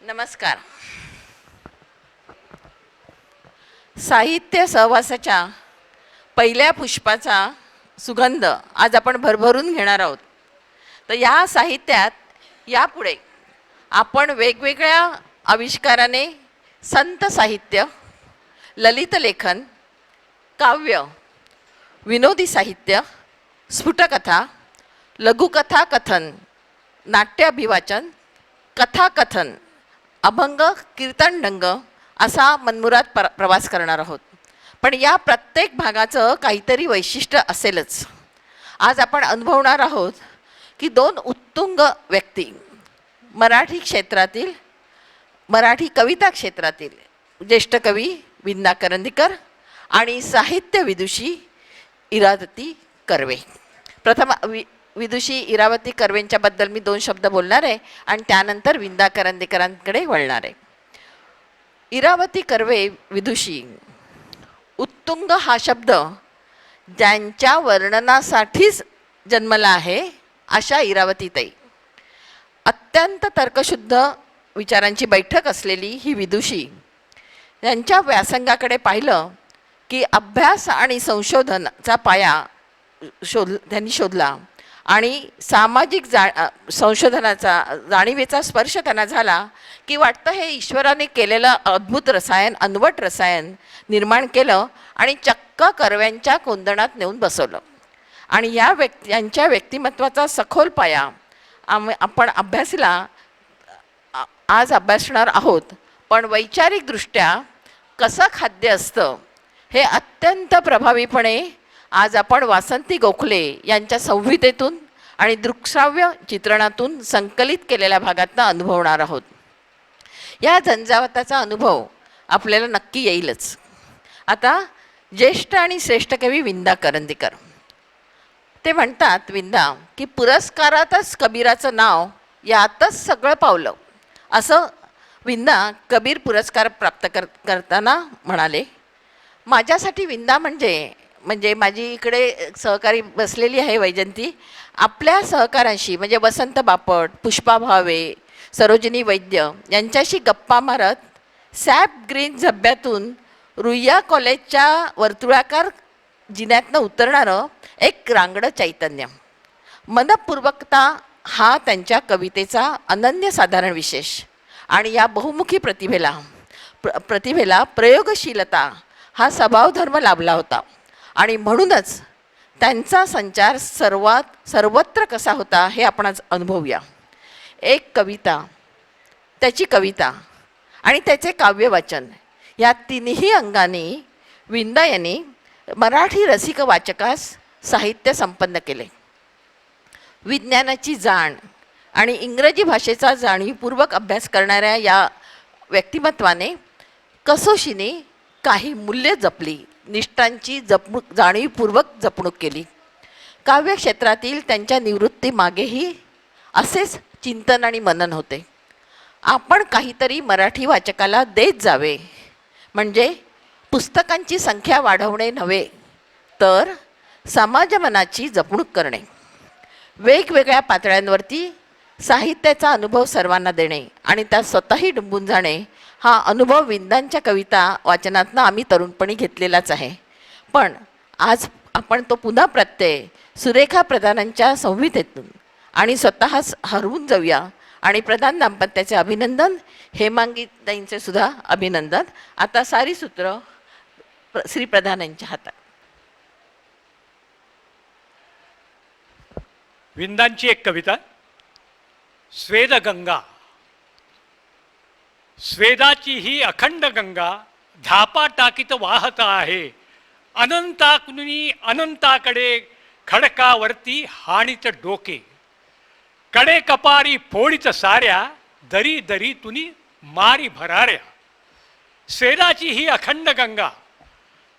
नमस्कार. साहित्य सहवासाच्या पहिल्या पुष्पाचा सुगंध आज आपण भरभरून घेणार आहोत. तर या साहित्यात यापुढे आपण वेगवेगळ्या आविष्काराने संत साहित्य, ललित लेखन, काव्य, विनोदी साहित्य, स्फुटकथा, लघुकथा कथन, नाट्याभिवाचन, कथाकथन, अभंग, कीर्तनढंग असा मनमुराद प्रवास करणार आहोत. पण या प्रत्येक भागाचं काहीतरी वैशिष्ट्य असेलच. आज आपण अनुभवणार आहोत की दोन उत्तुंग व्यक्ती, मराठी क्षेत्रातील, मराठी कविता क्षेत्रातील ज्येष्ठ कवी विंदा करंदीकर आणि साहित्य विदुषी इरावती कर्वे. प्रथम विदुषी इरावती कर्वेंच्याबद्दल मी 2 शब्द बोलणार आहे आणि त्यानंतर विंदा करंदीकरांकडे वळणार आहे. इरावती कर्वे विदुषी. उत्तुंग हा शब्द ज्यांच्या वर्णनासाठीच जन्मला आहे अशा इरावतीताई. अत्यंत तर्कशुद्ध विचारांची बैठक असलेली ही विदुषी यांच्या व्यासंगाकडे पाहिलं की अभ्यास आणि संशोधनाचा पाया त्यांनी शोधला आणि सामाजिक संशोधनाचा जाणीवेचा स्पर्श त्यांना झाला की वाटतं हे ईश्वराने केलेलं अद्भुत रसायन, अनवट रसायन निर्माण केलं आणि चक्क कर्व्यांच्या कोंदणात नेऊन बसवलं. आणि यांच्या व्यक्तिमत्वाचा सखोल पाया आपण आज अभ्यासणार आहोत. पण वैचारिकदृष्ट्या कसं खाद्य असतं हे अत्यंत प्रभावीपणे आज आपण वासंती गोखले यांच्या संहितेतून आणि दृक्श्राव्य चित्रणातून संकलित केलेल्या भागातनं अनुभवणार आहोत. या झंझावाताचा अनुभव आपल्याला नक्की येईलच. आता ज्येष्ठ आणि श्रेष्ठ कवी विंदा करंदीकर. ते म्हणतात विंदा की पुरस्कारातच कबीराचं नाव यातच सगळं पावलं, असं विंदा कबीर पुरस्कार प्राप्त करताना म्हणाले. माझ्यासाठी विंदा म्हणजे माझी इकडे सहकारी बसलेली आहे वैजंती, आपल्या सहकाऱ्यांशी म्हणजे वसंत बापट, पुष्पा भावे, सरोजिनी वैद्य यांच्याशी गप्पा मारत सॅप ग्रीन झब्यातून रुईया कॉलेजच्या वर्तुळाकार जिन्यातनं उतरणारं एक रांगडं चैतन्य. मनपूर्वकता हा त्यांच्या कवितेचा अनन्यसाधारण विशेष आणि या बहुमुखी प्रतिभेला प्रयोगशीलता हा स्वभावधर्म लाभला होता. आणि म्हणूनच त्यांचा संचार सर्वत्र कसा होता हे आपण आज अनुभवूया. एक कविता, त्याची कविता आणि त्याचे काव्यवाचन या तिन्ही अंगाने विंदा यांनी मराठी रसिक वाचकास साहित्य संपन्न केले. विज्ञानाची जाण आणि इंग्रजी भाषेचा जाणीवपूर्वक अभ्यास करणाऱ्या या व्यक्तिमत्वाने कसोशीने काही मूल्ये जपली, निष्ठांची जाणीवपूर्वक जपणूक केली. काव्यक्षेत्रातील त्यांच्या निवृत्तीमागेही असेच चिंतन आणि मनन होते. आपण काहीतरी मराठी वाचकाला देत जावे म्हणजे पुस्तकांची संख्या वाढवणे नव्हे तर समाजमनाची जपणूक करणे, वेगवेगळ्या पातळ्यांवरती साहित्याचा अनुभव सर्वांना देणे आणि त्यात स्वतःही डुंबून जाणे हा अनुभव विंदांच्या कविता वाचनातनं आम्ही तरुणपणी घेतलेलाच आहे. पण आज आपण तो पुन्हा प्रत्यय सुरेखा प्रधानांच्या संहितेतून आणि स्वतःच हरवून जाऊया. आणि प्रधान दाम्पत्याचे अभिनंदन, हेमांगीताईंचे सुद्धा अभिनंदन. आता सारी सूत्र श्री प्रधानांच्या हातात. विंदांची एक कविता. स्वेदगंगा. स्वेदाची ही अखंड गंगा धापा टाकीत वाहत आहे. अनंताकुनी अनंताकडे खडकावरती हाणीत डोके. कडे कपारी फोडीत साऱ्या दरी दरी तुनी मारी भराऱ्या. स्वेदाची ही अखंड गंगा.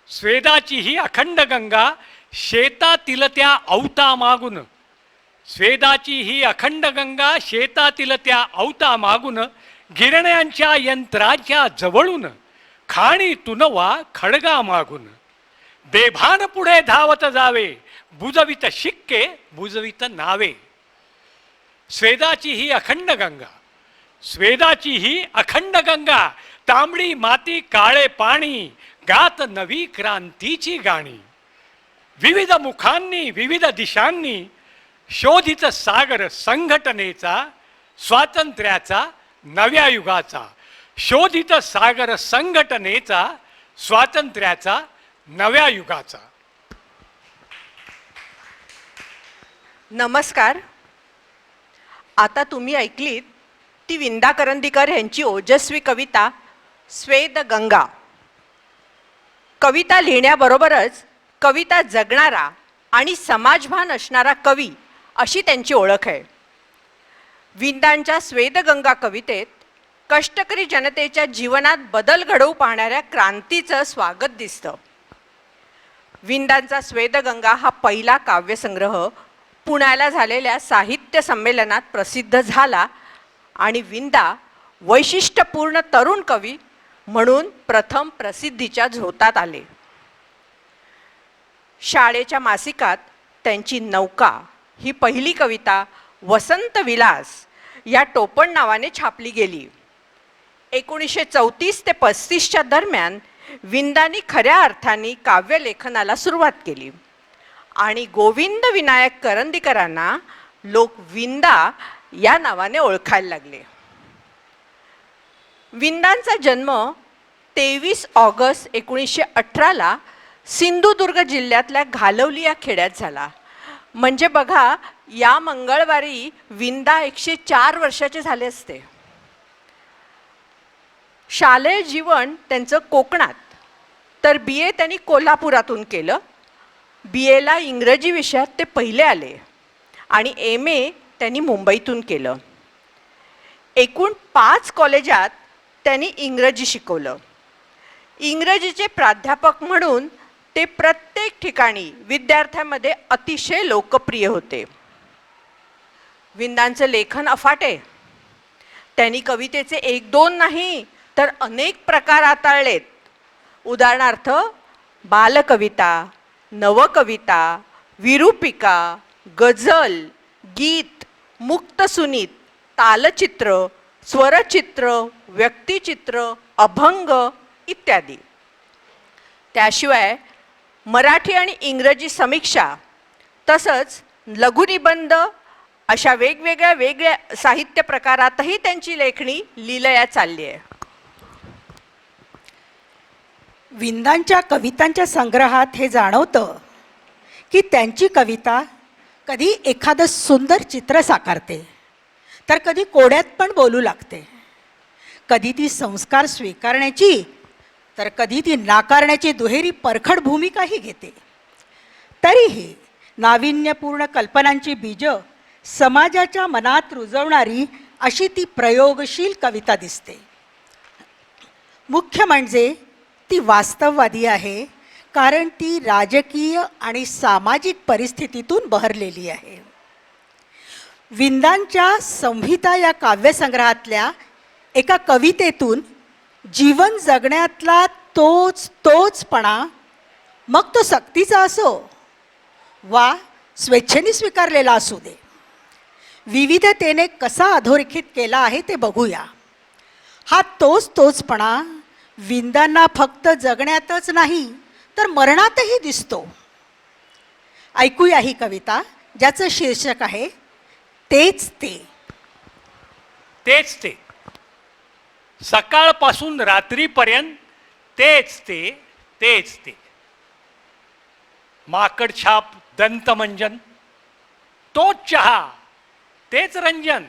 स्वेदाची ही अखंड गंगा शेतातील त्या अवता मागून. स्वेदाची ही अखंड गंगा शेतातील त्या अवता मागून गिरण्यांच्या यंत्राच्या जवळून खाणीतून वा खडगा मागून. बेभान पुढे धावत जावे बुजवित शिक्के बुजवित नावे. स्वेदाची ही अखंड गंगा. स्वेदाची ही अखंड गंगा, तांबडी माती काळे पाणी, गात नवी क्रांतीची गाणी. विविध मुखांनी विविध दिशांनी शोधित सागर संघटनेचा, स्वातंत्र्याचा नव्या युगाचा. शोधित सागर संघटनेचा, स्वातंत्र्याचा नव्या युगाचा. नमस्कार. आता तुम्ही ऐकलीत ती विंदा करंदीकर यांची ओजस्वी कविता स्वेद गंगा. कविता लिहिण्याबरोबरच कविता जगणारा आणि समाजभान असणारा कवी अशी त्यांची ओळख आहे. विंदांच्या स्वेदगंगा कवितेत कष्टकरी जनतेच्या जीवनात बदल घडवू पाहणाऱ्या क्रांतीचं स्वागत दिसतं. विंदांचा स्वेदगंगा हा पहिला काव्यसंग्रह पुण्याला झालेल्या साहित्य संमेलनात प्रसिद्ध झाला आणि विंदा वैशिष्ट्यपूर्ण तरुण कवी म्हणून प्रथम प्रसिद्धीच्या झोतात आले. शाळेच्या मासिकात त्यांची नौका ही पहिली कविता वसंत विलास या टोपण नावाने छापली गेली. 1934 ते 35च्या दरम्यान विंदांनी खऱ्या अर्थाने काव्यलेखनाला सुरुवात केली आणि गोविंद विनायक करंदीकरांना लोक विंदा या नावाने ओळखायला लागले. विंदांचा जन्म 23 ऑगस्ट 1918ला सिंधुदुर्ग जिल्ह्यातल्या घालवली या खेड्यात झाला. म्हणजे बघा, या मंगळवारी विंदा 104 वर्षाचे झाले असते. शालेय जीवन त्यांचं कोकणात, तर BA त्यांनी कोल्हापुरातून केलं. BAला इंग्रजी विषयात ते पहिले आले आणि MA त्यांनी मुंबईतून केलं. एकूण 5 कॉलेजात त्यांनी इंग्रजी शिकवलं. इंग्रजीचे प्राध्यापक म्हणून ते प्रत्येक ठिकाणी विद्यार्थ्यांमध्ये अतिशय लोकप्रिय होते. विंदांचं लेखन अफाट आहे. त्यांनी कवितेचे 1-2 नाही तर अनेक प्रकार हाताळलेत. उदाहरणार्थ बालकविता, नवकविता, विरूपिका, गझल, गीत, मुक्तसुनीत, तालचित्र, स्वरचित्र, व्यक्तिचित्र, अभंग इत्यादी. त्याशिवाय मराठी आणि इंग्रजी समीक्षा तसंच लघुनिबंध अशा वेगवेगळ्या साहित्य प्रकारातही त्यांची लेखणी लीलया चालली आहे. विंदांच्या कवितांच्या संग्रहात हे जाणवतं की त्यांची कविता कधी एखादं सुंदर चित्र साकारते, तर कधी कोड्यात पण बोलू लागते. कधी ती संस्कार स्वीकारण्याची तर कधी ती नाकारण्याची दुहेरी परखड भूमिकाही घेते. तरीही नाविन्यपूर्ण कल्पनांची बीजं समाजाच्या मनात रुजवणारी अशी ती प्रयोगशील कविता दिसते. मुख्य म्हणजे ती वास्तववादी आहे, कारण ती राजकीय आणि सामाजिक परिस्थितीतून बहरलेली आहे. विंदांच्या संहिता या काव्यसंग्रहातल्या एका कवितेतून जीवन जगण्यातला तोचपणा, मग तो सक्तीचा असो वा स्वेच्छेने स्वीकारलेला असू दे, विविधतेने कसा अधोरेखित केला आहे ते बघूया. हा तोचपणा विंदांना फक्त जगण्यातच नाही तर मरणातही दिसतो. ऐकूया ही कविता, ज्याचं शीर्षक आहे तेच ते. तेच ते. सकाळपासून रात्रीपर्यंत तेच ते, तेच ते. माकडछाप दंतमंजन, तोच चहा, तेच रंजन,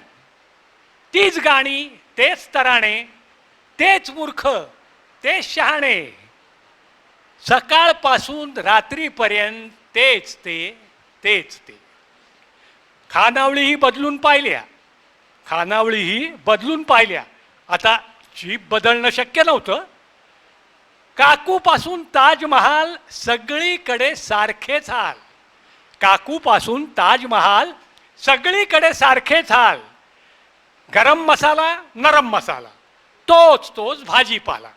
तीच गाणी, तेच तराणे, तेच मूर्ख, तेच शहाणे. सकाळपासून रात्रीपर्यंत तेच ते, तेच ते. खानावळीही बदलून पाहिल्या. आता जीभ बदलणं शक्य नव्हतं. काकूपासून ताजमहाल सगळीकडे सारखेच हाल. काकूपासून ताजमहाल सगळीकडे सारखेच हाल. गरम मसाला, नरम मसाला, तोच भाजीपाला.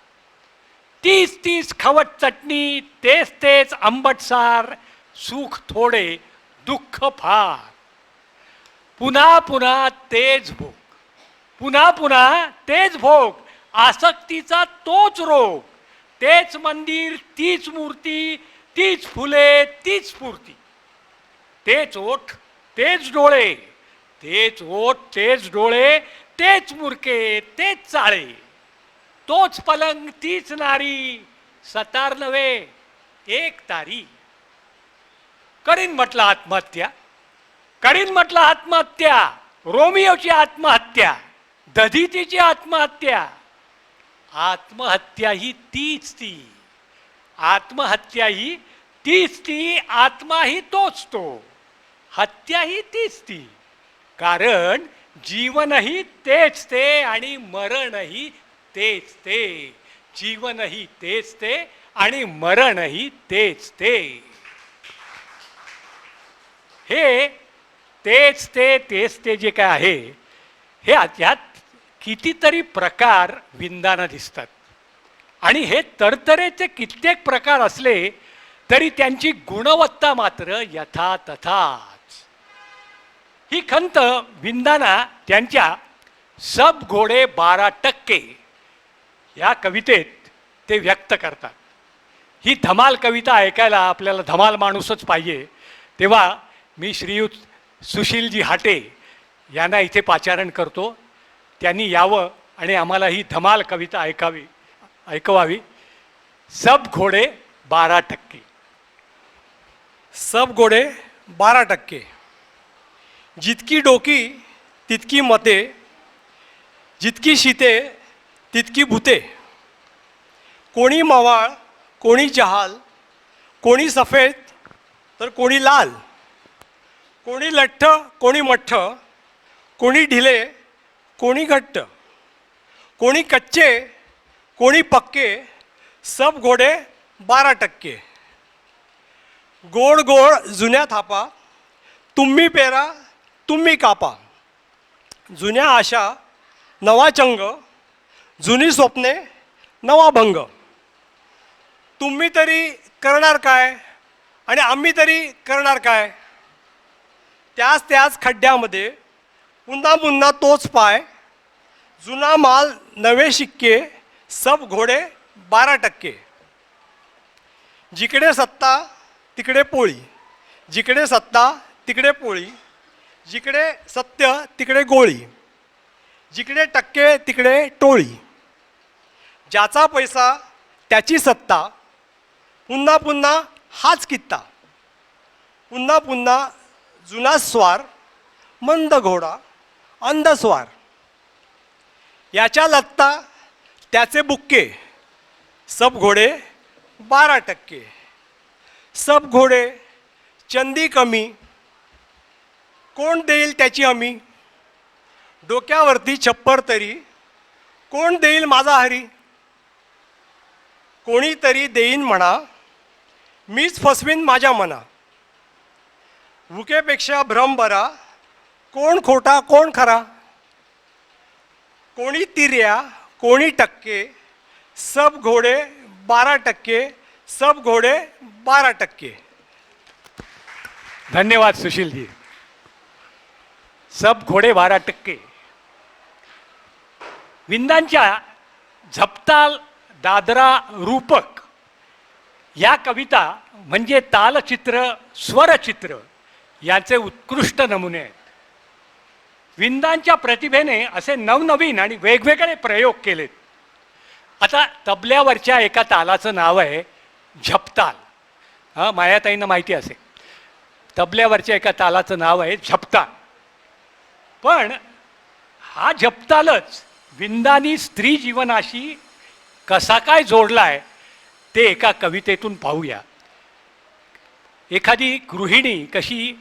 तीच खवट चटणी, तेच आंबटसार. सुख थोडे, दुःख फार. पुन्हा तेच भूक. पुन्हा पुन्हा तेच भोग, आसक्तीचा तोच रोग, तेच मंदिर, तीच मूर्ती, तीच फुले, तीच स्फूर्ती. तेच ओठ, तेच डोळे, तेच ओठ, तेच डोळे, तेच मुरके, तेच चाळे, तोच पलंग, तीच नारी, सतार नव्हे एक तारी. करीन म्हटलं आत्महत्या, करीन म्हटलं आत्महत्या, रोमियोची आत्महत्या, दधितीची आत्महत्या. आत्महत्या ही तीच ती, आत्महत्या ही तीच ती, आत्मा ही तोच तो, हत्या ही तीच ती. कारण जीवनही तेच ते आणि मरणही तेच ते. जीवनही तेच ते आणि मरणही तेच ते. हे तेच ते जे काय आहे, हे यात कितीतरी प्रकार विंदाना दिसतात. आणि हे तरतरेचे कित्येक प्रकार असले तरी त्यांची गुणवत्ता मात्र यथा तथाच. ही खंत विंदाना त्यांच्या सब घोडे 12% या कवितेत ते व्यक्त करतात. ही धमाल कविता ऐकायला आपल्याला धमाल माणूसच पाहिजे. तेव्हा मी श्रीयुत सुशीलजी हाटे यांना इथे पाचारण करतो. त्यांनी यावं आणि आम्हाला ही धमाल कविता ऐकवावी. सब घोडे 12%. सब घोडे 12%. जितकी डोकी तितकी मते, जितकी शीते तितकी भूते. कोणी मवाळ, कोणी जहाल, कोणी सफेद तर कोणी लाल, कोणी लठ्ठ कोणी मठ्ठ, कोणी ढिले कोणी घट्ट, कोणी कच्चे कोणी पक्के. सब घोडे 12%. गोड गोड जुन्या थापा, तुम्ही पेरा तुम्ही कापा. जुन्या आशा नवा चंग, जुनी स्वप्ने नवा भंग. तुम्ही तरी करणार काय आणि आम्ही तरी करणार काय. त्याच खड्ड्यामध्ये पुन्हा पुन्हा तोच पाय. जुना माल नवे शिक्के. सब घोडे 12%. जिकडे सत्ता तिकडे पोळी, जिकडे सत्ता तिकडे पोळी, जिकडे सत्य तिकडे गोळी, जिकडे टक्के तिकडे टोळी. ज्याचा पैसा त्याची सत्ता, पुन्हा पुन्हा हाच कित्ता. पुन्हा पुन्हा जुना स्वार, मंद घोडा अंधस्वार. याच्या लत्ता त्याचे बुक्के. सब घोडे 12%. सब घोडे चंदी कमी, कोण देईल त्याची हमी. डोक्यावरती छप्पर तरी, कोण देईल माझा हरी. कोणीतरी देईन म्हणा, मीच फसवीन माझ्या मना. भुकेपेक्षा भ्रम बरा, कोण खोटा कोण खरा. कोणी तिर्या कोणी टक्के. सब घोडे 12%. सब घोडे 12%. धन्यवाद सुशीलजी. सब घोडे 12%. विंदांच्या झपताल दादरा रूपक या कविता म्हणजे तालचित्र स्वरचित्र यांचे उत्कृष्ट नमुने आहेत. विंदांच्या प्रतिभेने असे नवनवीन आणि वेगवेगळे प्रयोग केलेत. आता तबल्यावरच्या एका तालाचं नाव आहे झपताल. मायाताईंना माहिती असेल. तबल्यावरच्या एका तालाचं नाव आहे झपताल. पण हा झपतालच विंदानी स्त्री जीवनाशी कसा काय जोडलाय ते एका कवितेतून पाहूया. एखादी गृहिणी कशी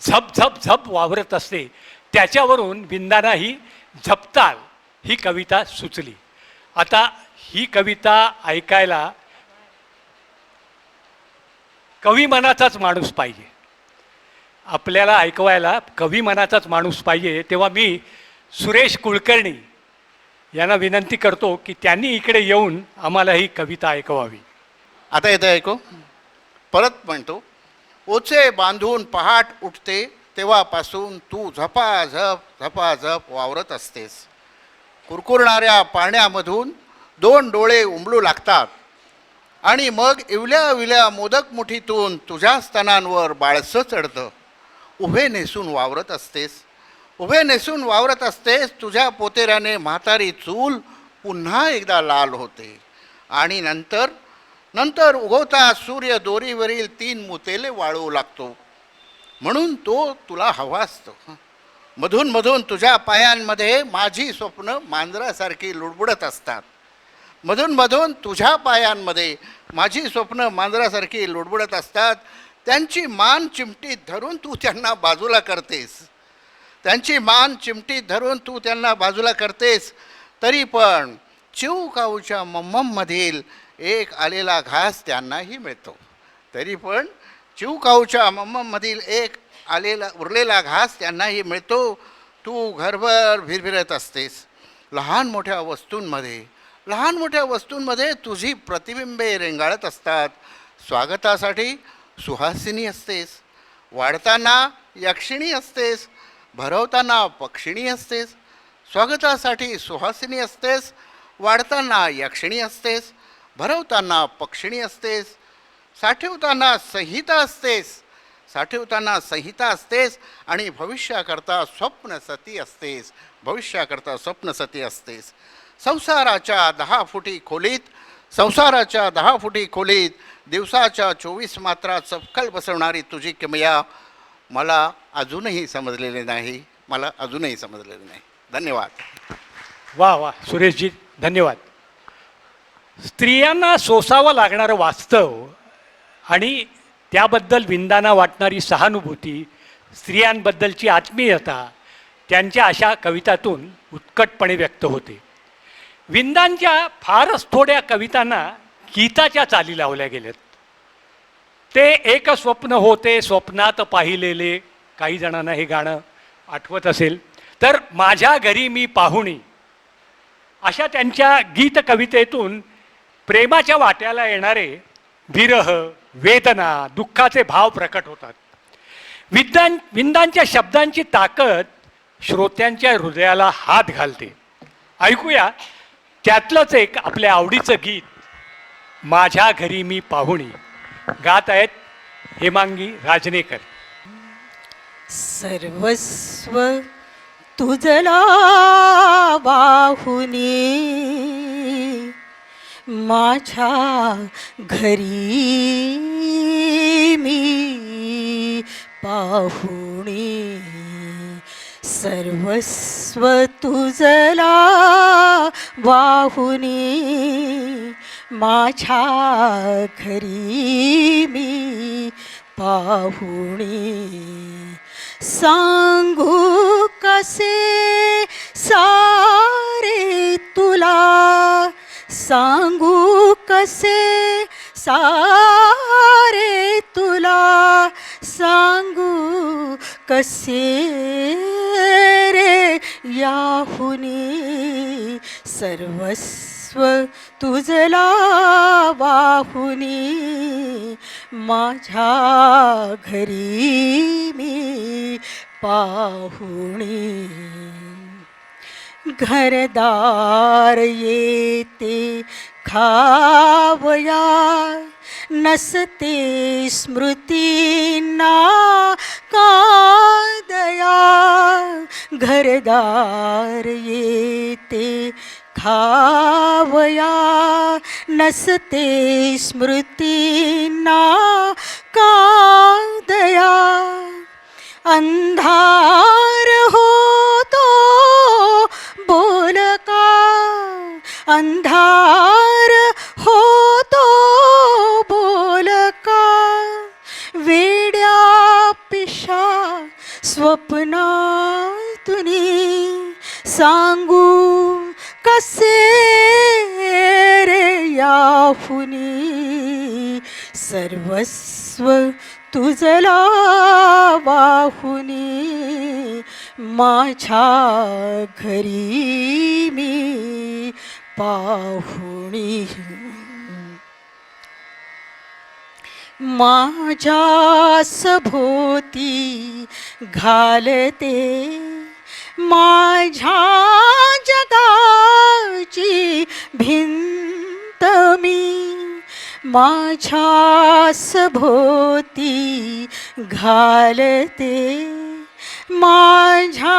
झप झप झप वावरत असते त्याच्यावरून विंदाना ही झपताल ही कविता सुचली. आता ही कविता ऐकायला कवी मनाचाच माणूस पाहिजे. आपल्याला ऐकवायला कवी मनाचाच माणूस पाहिजे. तेव्हा मी सुरेश कुलकर्णी यांना विनंती करतो की त्यांनी इकडे येऊन आम्हाला ही कविता ऐकवावी. आता येतं ऐकू. परत म्हणतो. ओचे बांधून पहाट उठते तेव्हापासून तू झपाझप झपाझप वावरत असतेस. कुरकुरणाऱ्या पाण्यामधून 2 डोळे उमलू लागतात आणि मग इवल्या विल्या मोदक मुठीतून तुझ्या स्तनांवर बाळसं चढतं. उभे नेसून वावरत असतेस, उभे नेसून वावरत असतेस. तुझ्या पोतेऱ्याने म्हातारी चूल पुन्हा एकदा लाल होते आणि नंतर नंतर उगवता सूर्य दोरीवरील 3 मुतेले वाळवू लागतो. म्हणून तो तुला हवा असतो. मधून मधून तुझ्या पायांमध्ये माझी स्वप्न मांजरासारखी लुडबुडत असतात. मधून मधून तुझ्या पायांमध्ये माझी स्वप्न मांजरासारखी लुडबुडत असतात. त्यांची मान चिमटीत धरून तू त्यांना बाजूला करतेस, त्यांची मान चिमटीत धरून तू त्यांना बाजूला करतेस. तरी पण चिवकाऊच्या मम्मममधील एक आलेला घास त्यांनाही मिळतो. तरी पण चिवकाऊच्या मम्मममधील एक आलेला उरलेला घास त्यांनाही मिळतो. तू घरभर भिरभिरत असतेस. लहान मोठ्या वस्तूंमध्ये तुझी प्रतिबिंबे रेंगाळत असतात. स्वागतासाठी सुहासिनी असतेस, वाढताना यक्षिणी असतेस, भरवताना पक्षिणी असतेस. स्वागतासाठी सुहासिनी असतेस, वाढताना यक्षिणी असतेस, भरवताना पक्षिणी असतेस, साठवताना संहिता असतेस आणि भविष्याकरता स्वप्नसती असतेस. संसाराच्या 10 फुटी खोलीत दिवसाच्या 24 मात्रा चपखल बसवणारी तुझी किमया मला अजूनही समजलेले नाही. धन्यवाद. वा वा सुरेशजी, धन्यवाद. स्त्रियांना सोसावं लागणारं वास्तव आणि त्याबद्दल विंदांना वाटणारी सहानुभूती, स्त्रियांबद्दलची आत्मीयता त्यांच्या अशा कवितातून उत्कटपणे व्यक्त होते. विंदांच्या फारच थोड्या कवितांना गीताच्या चाली लावल्या गेल्यात. ते एक स्वप्न होते स्वप्नात पाहिलेले, काही जणांना हे गाणं आठवत असेल तर, माझ्या घरी मी पाहुणी, अशा त्यांच्या गीत कवितेतून प्रेमाच्या वाट्याला येणारे विरह, वेदना, दुःखाचे भाव प्रकट होतात. विंदांच्या शब्दांची ताकद श्रोत्यांच्या हृदयाला हात घालते. ऐकूया त्यातलंच एक आपल्या आवडीचं गीत, माझ्या घरी मी पाहुणी. गात आहेत हेमांगी राजनेकर. सर्वस्व तुझला वाहुनी माझ्या घरी मी पाहुणी. सर्वस्व तुझला वाहुनी माझ्या घरी मी पाहुणी. सांगू कसे सारे तुला, सांगू कसे सारे तुला, सांगू कसे रे याहुनी. सर्वस्व तुझला वाहुनी माझ्या घरी मी पाहुणी. घरदार येते खावया नसते स्मृतींना कादया. घरदार येते खावया नसते स्मृतींना कादया. अंधार होतो बोलका, अंधार होतो बोलका. वेड्या पिशा स्वप्नातुनी, सांगू कसे रे याहुनी. सर्वस्व तुझला वाहुनी माझ्या घरी मी पाहुणी. माझ्या सभोवती घालते माझ्या जगा माझ्या सभोवती घालते, माझ्या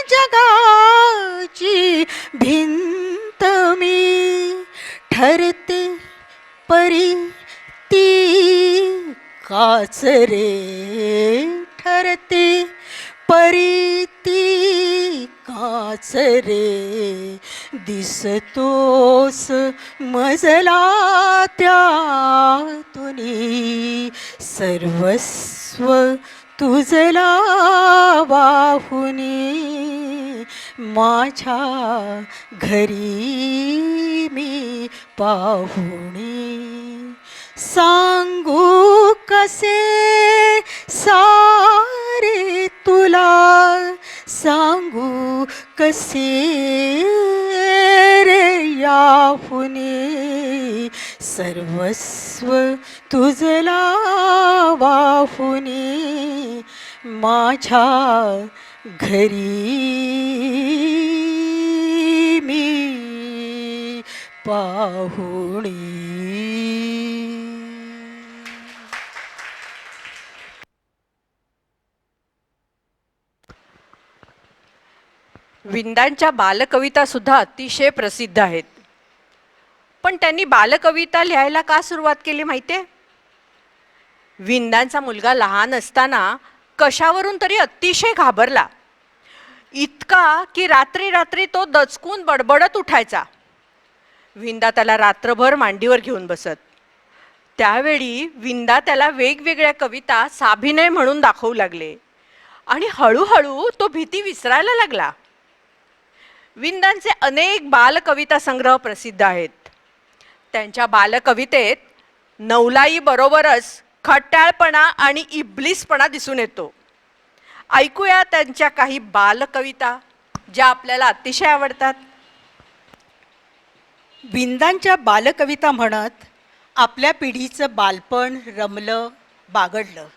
जगाची भिंत मी ठरते परी ती काच रे, ठरते परी ती काच रे, दिसतोस मजला त्यातुनी, सर्वस्व तुझला वाहुनी, माझ्या घरी मी पाहुणी, सांगू कसे सारे तुला, सांगू कसे रे याहुनी, सर्वस्व तुझला वाहुनी, माझ्या घरी मी पाहुणी. विंदांच्या बालकविता सुद्धा अतिशय प्रसिद्ध आहेत. पण त्यांनी बालकविता लिहायला का सुरुवात केली माहितीये? विंदांचा मुलगा लहान असताना कशावरून तरी अतिशय घाबरला, इतका की रात्री रात्री तो दचकून बडबडत उठायचा. विंदा त्याला रात्रभर मांडीवर घेऊन बसत. त्यावेळी विंदा त्याला वेगवेगळ्या कविता साभिनय म्हणून दाखवू लागले आणि हळूहळू तो भीती विसरायला लागला. विंदांचे अनेक बालकविता संग्रह प्रसिद्ध आहेत. त्यांच्या बालकवितेत नवलाई बरोबरच खट्याळपणा आणि इब्लिसपणा दिसून येतो. ऐकूया त्यांच्या काही बालकविता ज्या आपल्याला अतिशय आवडतात. विंदांच्या बालकविता म्हणत आपल्या पिढीचं बालपण रमलं बागडलं.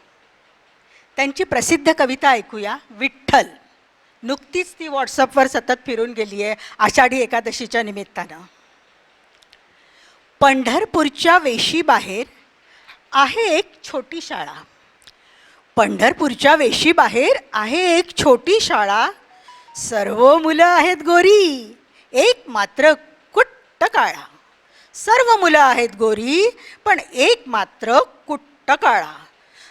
त्यांची प्रसिद्ध कविता ऐकूया, विठ्ठल. नुकतीच ती व्हॉट्सअपवर सतत फिरून गेली आहे आषाढी एकादशीच्या निमित्तानं. पंढरपूरच्या वेशीबाहेर आहे एक छोटी शाळा, पंढरपूरच्या वेशीबाहेर आहे एक छोटी शाळा, सर्व मुलं आहेत गोरी, एक मात्र कुट्ट काळा. सर्व मुलं आहेत गोरी पण एक मात्र कुट्ट काळा.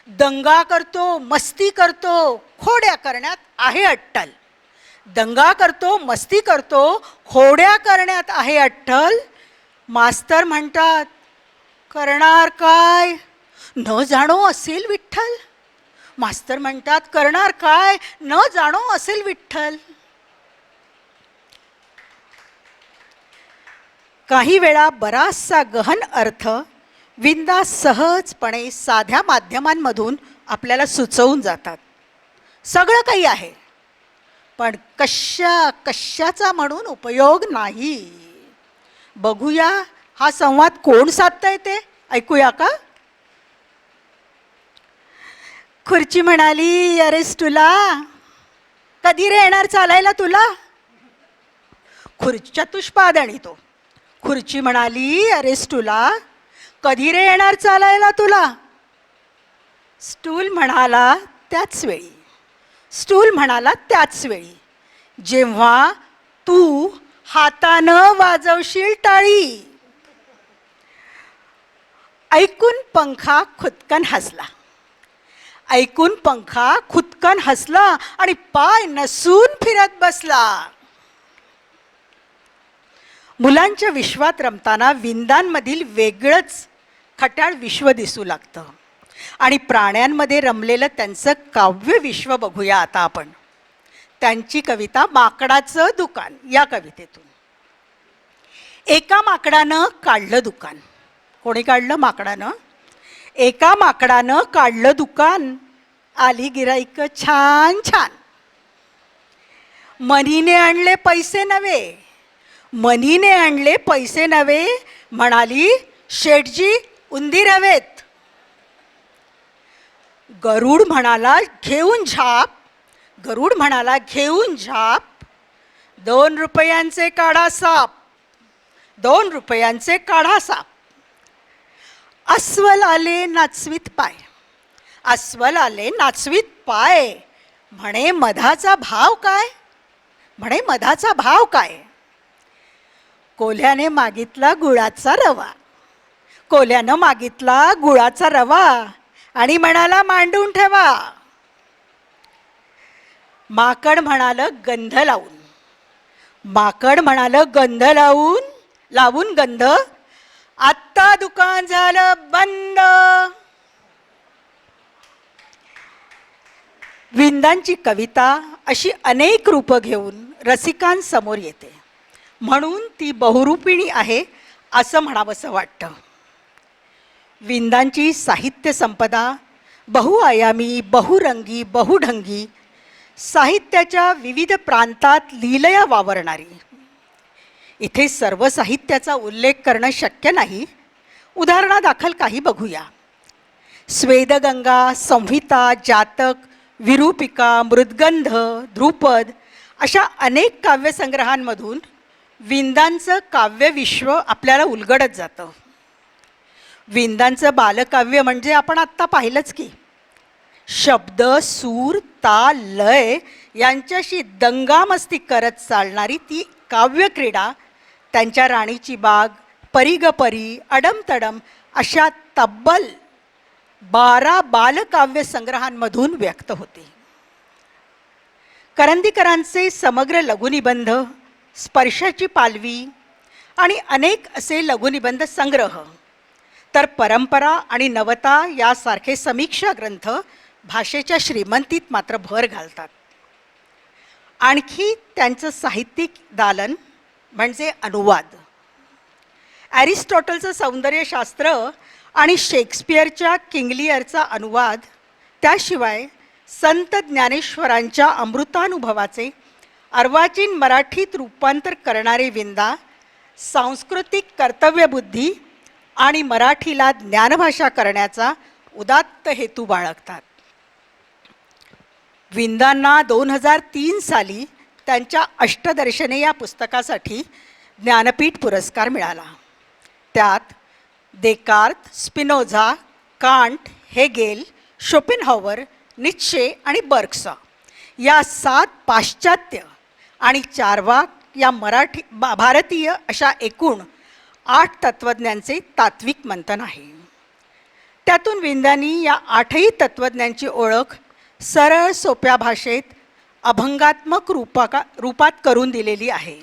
दंगा करतो मस्ती करतो, खोड्या करण्यात आहे अट्टल. दंगा करतो मस्ती करतो, खोड्या करण्यात आहे अट्टल. मास्तर म्हणतात करणार काय न जाणो असेल विठ्ठल. मास्तर म्हणतात करणार काय न जाणो असेल विठ्ठल. काही वेळा बराचसा गहन अर्थ विंदा सहजपणे साध्या माध्यमांमधून आपल्याला सुचवून जातात. सगळं काही आहे पण कशाचा म्हणून उपयोग नाही. बघूया हा संवाद कोण साधतंय ते, ऐकूया का. खुर्ची म्हणाली अरेस तुला, कधी रे येणार चालायला तुला. चतुष्पाद आणि तो. खुर्ची म्हणाली अरेस तुला, कधी रे येणार चालायला तुला. स्टूल म्हणाला त्याच वेळी, स्टूल म्हणाला त्याच वेळी, जेव्हा तू हातानं वाजवशील टाळी. ऐकून पंखा खुदकन हसला, ऐकून पंखा खुदकन हसला आणि पाय नसून फिरत बसला. मुलांच्या विश्वात रमताना विंदांमधील वेगळंच खट्याळ विश्व दिसू लागतं आणि प्राण्यांमध्ये रमलेलं त्यांचं काव्य विश्व बघूया आता आपण. त्यांची कविता माकडाचं दुकान या कवितेतून. एका माकडानं काढलं दुकान. कोणी काढलं? माकडानं. एका माकडानं काढलं दुकान, आली गिराईक छान छान. मनीने आणले पैसे नवे, मनीने आणले पैसे नवे, म्हणाली शेठजी उंदीर हवेत. गरुड म्हणाला घेऊन झाप, गरुड म्हणाला घेऊन झाप, 2 रुपयांचे काढा साप, 2 रुपयांचे काढा साप. अस्वल आले नाचवीत पाय, अस्वल आले नाचवीत पाय, म्हणे मधाचा भाव काय, म्हणे मधाचा भाव काय. कोल्ह्याने मागितला गुळाचा रवा, कोल्ह्यानं मागितला गुळाचा रवा आणि म्हणाला मांडून ठेवा. माकड म्हणालं गंध लावून, माकड म्हणालं गंध लावून, लावून गंध, आत्ता दुकान झालं बंद. विंदांची कविता अशी अनेक रूपं घेऊन रसिकांसमोर येते, म्हणून ती बहुरूपिणी आहे असं म्हणावंसं वाटतं. विंदांची साहित्य संपदा बहुआयामी, बहुरंगी, बहुढंगी, साहित्याच्या विविध प्रांतात लीलया वावरणारी. इथे सर्व साहित्याचा उल्लेख करणं शक्य नाही, उदाहरणादाखल काही बघूया. स्वेदगंगा, संहिता, जातक, विरूपिका, मृद्गंध, ध्रुपद अशा अनेक काव्यसंग्रहांमधून विंदांचं काव्यविश्व आपल्याला उलगडत जातं. विंदांचं बालकाव्य म्हणजे आपण आत्ता पाहिलंच की शब्द, सूर, ताल, लय यांच्याशी दंगामस्ती करत चालणारी ती काव्यक्रीडा त्यांच्या राणीची बाग, परी, अडमतडम अशा तब्बल 12 बालकाव्य संग्रहांमधून व्यक्त होते. करंदीकरांचे समग्र लघुनिबंध, स्पर्शाची पालवी आणि अनेक असे लघुनिबंध संग्रह, तर परंपरा आणि नवता यासारखे समीक्षा ग्रंथ भाषेच्या श्रीमंतीत मात्र भर घालतात. आणखी त्यांचं साहित्यिक दालन म्हणजे अनुवाद. ॲरिस्टॉटलचं सौंदर्यशास्त्र आणि शेक्सपियरच्या किंग लिअरचा अनुवाद, त्याशिवाय संत ज्ञानेश्वरांच्या अमृतानुभवाचे अर्वाचीन मराठीत रूपांतर करणारे विंदा सांस्कृतिक कर्तव्यबुद्धी आणि मराठीला ज्ञानभाषा करण्याचा उदात्त हेतू बाळगतात. विंदांना 2003 साली त्यांच्या अष्टदर्शने या पुस्तकासाठी ज्ञानपीठ पुरस्कार मिळाला. त्यात Descartes, Spinoza, Kant, Hegel, Schopenhauer, Nietzsche आणि बर्ग्स या 7 पाश्चात्य आणि चार्वाक या भारतीय अशा एकूण 8 तत्त्वज्ञांचे तात्विक मंथन आहे. त्यातून विंदांनी या 8ही तत्त्वज्ञांची ओळख सरळ सोप्या भाषेत अभंगात्मक रूपात करून दिलेली आहे.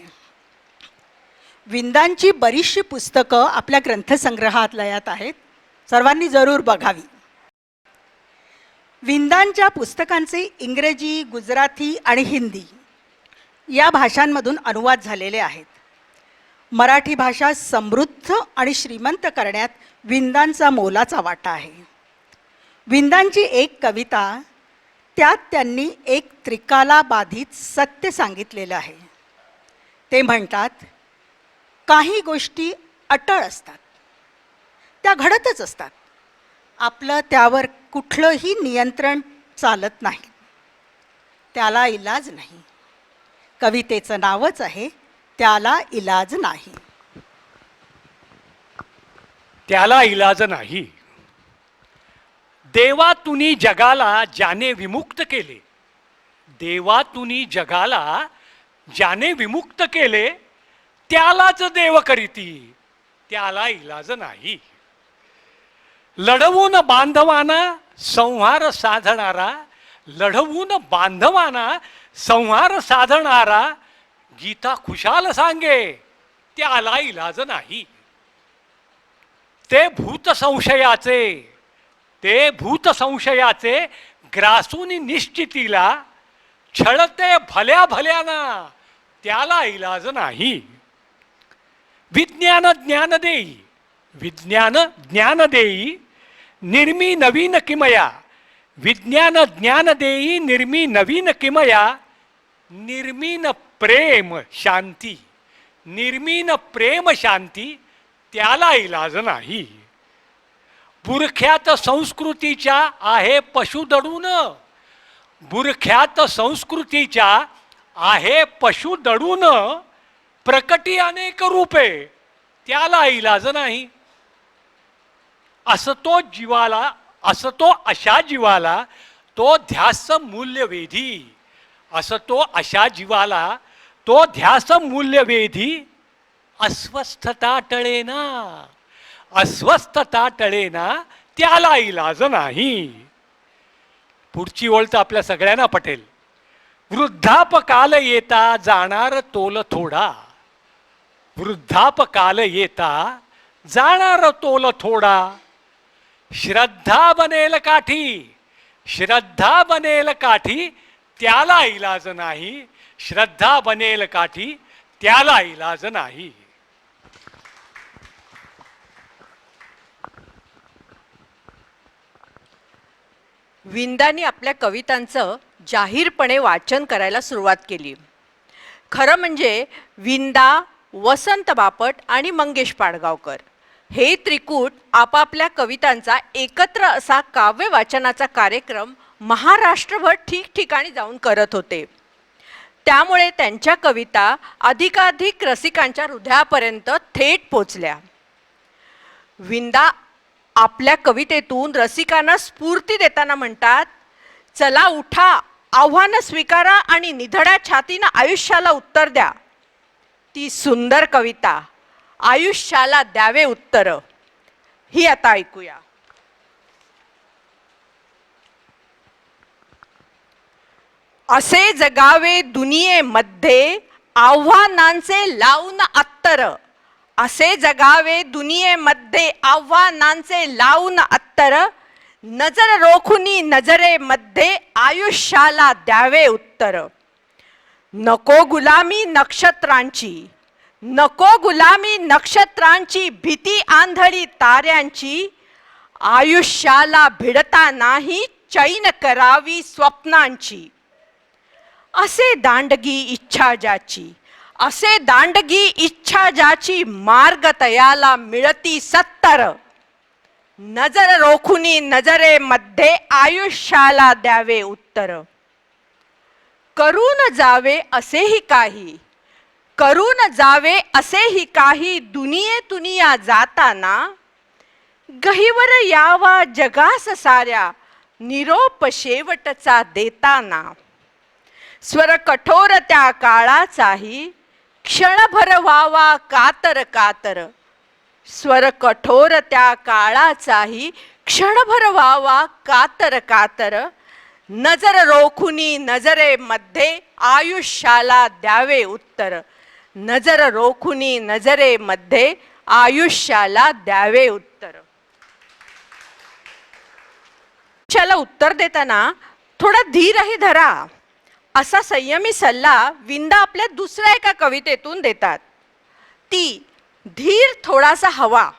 विंदांची बरीचशी पुस्तकं आपल्या ग्रंथसंग्रहालयात आहेत, सर्वांनी जरूर बघावी. विंदांच्या पुस्तकांचे इंग्रजी, गुजराती आणि हिंदी या भाषांमधून अनुवाद झालेले आहेत. मराठी भाषा समृद्ध आणि श्रीमंत करण्यात विंदांचा मोलाचा वाटा आहे. विंदांची एक कविता, त्यात त्यांनी एक त्रिकालाबाधित सत्य सांगितलेलं आहे. ते म्हणतात, काही गोष्टी अटळ असतात, त्या घडतच असतात, आपलं त्यावर कुठलंही नियंत्रण चालत नाही, त्याला इलाज नाही. कवितेचं नावच आहे त्याला इलाज नाही. त्याला इलाज नाही. देवातुनी जगाला ज्याने विमुक्त केले, देवातुनी जगाला ज्याने विमुक्त केले, त्यालाच देव करीती, त्याला इलाज नाही. लढवून बांधवाना संहार साधणारा, लढवून बांधवाना संहार साधणारा, गीता खुशाल सांगे त्याला इलाज नाही. ते भूत संशयाचे ग्रासून निश्चितीला, छळते भल्या भल्याना त्याला इलाज नाही. विज्ञान ज्ञान देई, विज्ञान ज्ञान देई, निर्मी नवीन किमया, विज्ञान ज्ञान देई निर्मी नवीन किमया, निर्मीन प्रेम शांती, निर्मीन प्रेम शांती त्याला इलाज नाही. बुरख्यात संस्कृतीच्या आहे पशु दडून, बुरख्यात संस्कृतीच्या आहे पशु दडून, प्रकटी अनेक रूपे त्याला इलाज नाही. असतो अशा जीवाला तो ध्यास मूल्यवेधी, असतो अशा जीवाला तो ध्यास मूल्यवेधी, अस्वस्थता टळेना, अस्वस्थता टळेना त्याला इलाज नाही. पुढची ओळ तर आपल्या सगळ्यांना पटेल. वृद्धापकाल येता जाणार तोल थोडा, वृद्धापकाल येता जाणार तोल थोडा, श्रद्धा बनेल काठी, श्रद्धा बनेल काठी त्याला इलाज नाही, श्रद्धा बनेल काठी त्याला इलाज नाही. विंदांनी आपल्या कवितांचं जाहीरपणे वाचन करायला सुरुवात केली. खरं म्हणजे विंदा, वसंत बापट आणि मंगेश पाडगावकर हे त्रिकूट आपापल्या कवितांचा एकत्र असा काव्य वाचनाचा कार्यक्रम महाराष्ट्रभर ठिकठिकाणी जाऊन करत होते. त्यामुळे त्यांच्या कविता अधिकाधिक रसिकांच्या हृदयापर्यंत थेट पोचल्या. विंदा आपल्या कवितेतून रसिकांना स्फूर्ती देताना म्हणतात, चला उठा, आव्हानं स्वीकारा आणि निधड्या छातीनं आयुष्याला उत्तर द्या. ती सुंदर कविता आयुष्याला द्यावे उत्तर ही आता ऐकूया. असे जगावे दुनियेमध्ये आव्हानांचे लावून अत्तर, असे जगावे दुनियेमध्ये आव्हानांचे लावून अत्तर, नजर रोखुनी नजरेमध्ये आयुष्याला द्यावे उत्तर. नको गुलामी नक्षत्रांची, नको गुलामी नक्षत्रांची, भीती आंधळी ताऱ्यांची, आयुष्याला भिडता नाही चैन करावी स्वप्नांची. असे दांडगी इच्छा ज्याची, असे दांडगी इच्छा ज्याची, मार्ग तयाला मिळती सत्तर, नजर रोखुनी नजरेमध्ये आयुष्याला द्यावे उत्तर. करून जावे असेही काही, करून जावे असेही काही, दुनिया जाताना, गहिवर यावा जगास साऱ्या निरोप शेवटचा देताना. स्वर कठोर त्या काळाचाही क्षणभर व्हावा कातर कातर, स्वर कठोर त्या काळाचाही क्षणभर व्हावा कातर कातर, नजर रोखुनी नजरेमध्ये आयुष्याला द्यावे उत्तर, नजर रोखुनी नजरेमध्ये आयुष्याला द्यावे उत्तर. आयुष्याला उत्तर देताना थोडा धीरही धरा असा संयमी सल्ला विंदा आपल्या दुसऱ्या एका कवितेतून देतात. ती धीर थोडासा हवा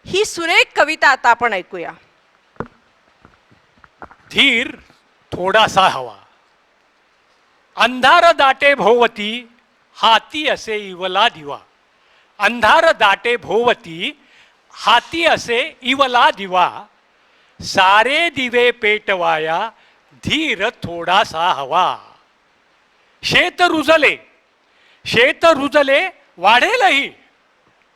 ही सुरेख कविता आता आपण ऐकूया. धीर थोडासा हवा. अंधार दाटे भोवती हाती असे इवला दिवा, अंधार दाटे भोवती हाती असे इवला दिवा, सारे दिवे पेटवाया धीर थोडासा हवा. शेत रुजले, शेत रुजले वाढेलही,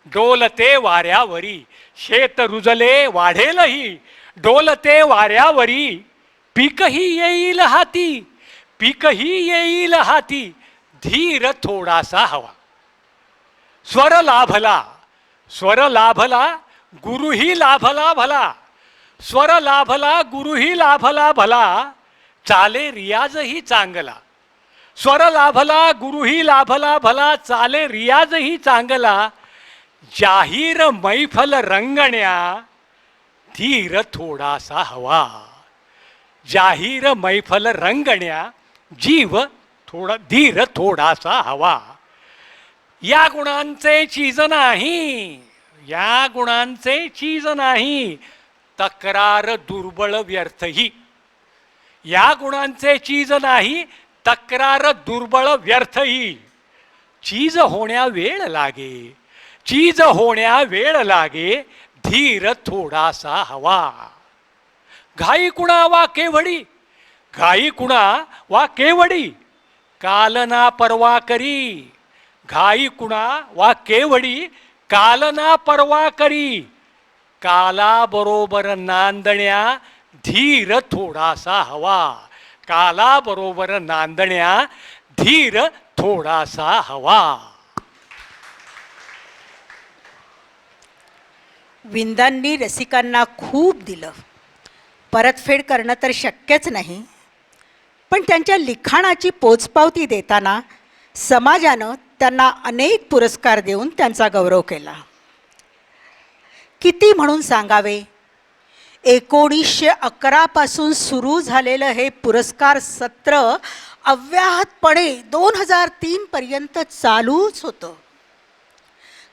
डोलते वाऱ्यावरी, शेत रुजले वाढेलही, डोलते वाऱ्यावरी, पीकही येईल हाती, पीकही येईल हाती, धीर थोडासा हवा. स्वर लाभला, स्वर लाभला, गुरुही लाभला भला, स्वर लाभला, गुरुही लाभला भला, चाले रियाजही चांगला, स्वर लाभला, गुरुही लाभला भला, चाले रियाजही चांगला, जाहीर मैफल रंगण्या धीर थोडासा हवा. जाहीर मैफल रंगण्या जीव थोडा धीर थोडासा हवा. या गुणांचे चीज नाही, या गुणांचे चीज नाही, तक्रार दुर्बळ व्यर्थही. या गुणांचे चीज नाही, तक्रार दुर्बळ व्यर्थही. चीज होण्या वेळ लागे, चीज होण्या वेळ लागे, धीर थोडासा हवा. घाई कुणा वा केवडी, घाई कुणा वा केवडी, कालना परवा करी, घाई कुणा वा केवडी, कालना परवा करी, कालाबरोबर नांदण्या धीर थोडासा हवा. कालाबरोबर नांदण्या धीर थोडासा हवा. विंदांनी रसिकांना खूप दिलं. परतफेड करणं तर शक्यच नाही, पण त्यांच्या लिखाणाची पोचपावती देताना समाजानं त्यांना अनेक पुरस्कार देऊन त्यांचा गौरव केला. किती म्हणून सांगावे, 1911 पासून सुरू झालेलं हे पुरस्कार सत्र अव्याहतपणे 2003 पर्यंत चालूच होतं.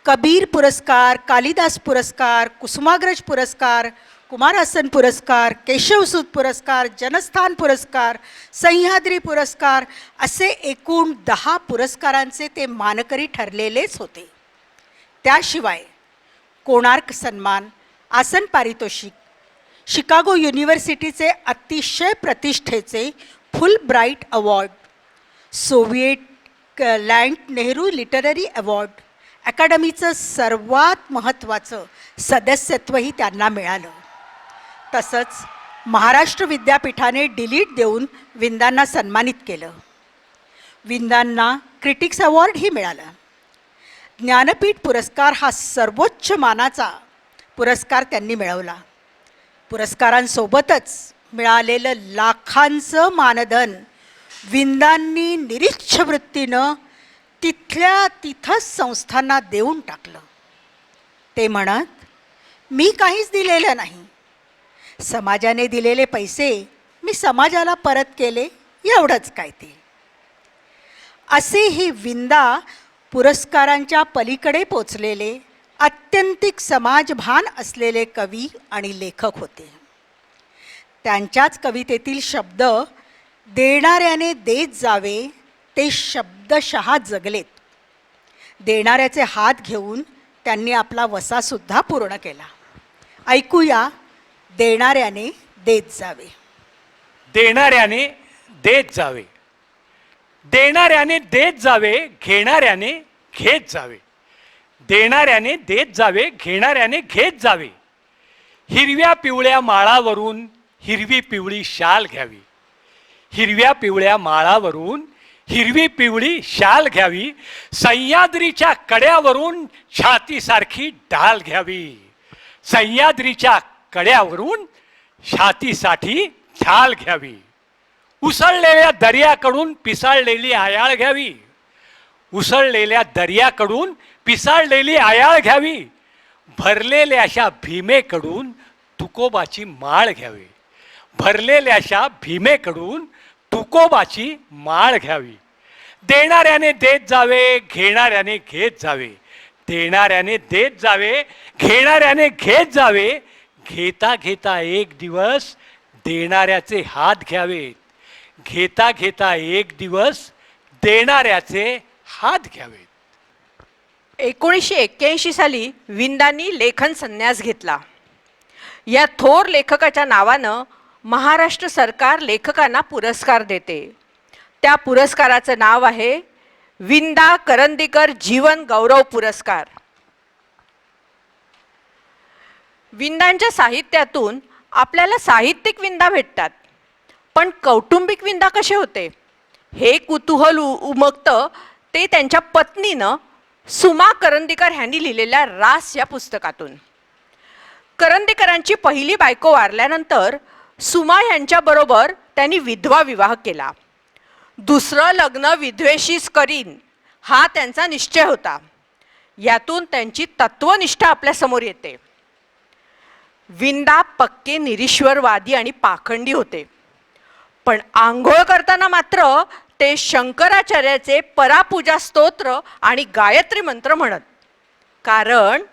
कबीर पुरस्कार, कालिदास पुरस्कार, कुसुमाग्रज पुरस्कार, कुमारहसन पुरस्कार, केशवसूत पुरस्कार, जनस्थान पुरस्कार, सह्याद्री पुरस्कार असे एकूण 10 पुरस्कारांचे ते मानकरी ठरलेलेच होते. त्याशिवाय कोणार्क सन्मान, आसन पारितोषिक, शिकागो युनिव्हर्सिटीचे अतिशय प्रतिष्ठेचे Fulbright award, Soviet land Nehru literary award, अकादमीचं सर्वात महत्त्वाचं सदस्यत्वही त्यांना मिळालं. तसंच महाराष्ट्र विद्यापीठाने डिलीट देऊन विंदांना सन्मानित केलं. विंदांना क्रिटिक्स अवॉर्डही मिळाला. ज्ञानपीठ पुरस्कार हा सर्वोच्च मानाचा पुरस्कार त्यांनी मिळवला. पुरस्कारांसोबतच मिळालेलं लाखांचं मानधन विंदांनी निरीच्छ वृत्तीनं तिथल्या तिथंच संस्थांना देऊन टाकलं. ते म्हणत, मी काहीच दिलेलं नाही, समाजाने दिलेले पैसे मी समाजाला परत केले, एवढंच काय ते. असे हे विंदा पुरस्कारांच्या पलीकडे पोचलेले आत्यंतिक समाजभान असलेले कवी आणि लेखक होते. त्यांच्याच कवितेतील शब्द देणाऱ्याने देत जावे ते शब्दशः जगलेत. देणाऱ्याचे हात घेऊन त्यांनी आपला वसासुद्धा पूर्ण केला. ऐकूया देणाऱ्याने देत जावे. देणाऱ्याने देत जावे. देणाऱ्याने देत जावे, घेणाऱ्याने घेत जावे. देणाऱ्याने देत जावे, घेणाऱ्याने घेत जावे. हिरव्या पिवळ्या माळावरून हिरवी पिवळी शाल घ्यावी. हिरव्या पिवळ्या माळावरून हिरवी पिवळी शाल घ्यावी. सह्याद्रीच्या कड्यावरून छातीसारखी ढाल घ्यावी. सह्याद्रीच्या कड्यावरून छातीसाठी ढाल घ्यावी. उसळलेल्या दर्याकडून पिसाळलेली आयाळ घ्यावी. उसळलेल्या दर्याकडून पिसाळलेली आयाळ घ्यावी. भरलेल्याशा भीमेकडून तुकोबाची माळ घ्यावी. भरलेल्याशा भीमेकडून तुकोबाची माळ घ्यावी. देणाऱ्याने देत जावे, घेणाऱ्याने घेत जावे. देणाऱ्याने देत जावे, घेणाऱ्याने घेत जावे. घेता घेता एक दिवस देणाऱ्याचे हात घ्यावेत. घेता घेता एक दिवस देणाऱ्याचे हात घ्यावेत. 1981 साली विंदांनी लेखन संन्यास घेतला. या थोर लेखकाच्या नावानं महाराष्ट्र सरकार लेखकांना पुरस्कार देते. त्या पुरस्काराचं नाव आहे विंदा करंदीकर जीवन गौरव पुरस्कार. विंदांच्या साहित्यातून आपल्याला साहित्यिक विंदा भेटतात, पण कौटुंबिक विंदा कसे होते हे कुतूहल उमगतं ते त्यांच्या पत्नीनं सुमा करंदीकर ह्यांनी लिहिलेल्या रास या पुस्तकातून. करंदीकरांची पहिली बायको वारल्यानंतर सुमा यांच्याबरोबर त्यांनी विधवा विवाह केला. दुसरं लग्न विधवेशीच करीन हा त्यांचा निश्चय होता. यातून त्यांची तत्वनिष्ठा आपल्यासमोर येते. विंदा पक्के निरीश्वरवादी आणि पाखंडी होते, पण आंघोळ करताना मात्र ते शंकराचार्याचे परापूजा स्तोत्र आणि गायत्री मंत्र म्हणत. कारण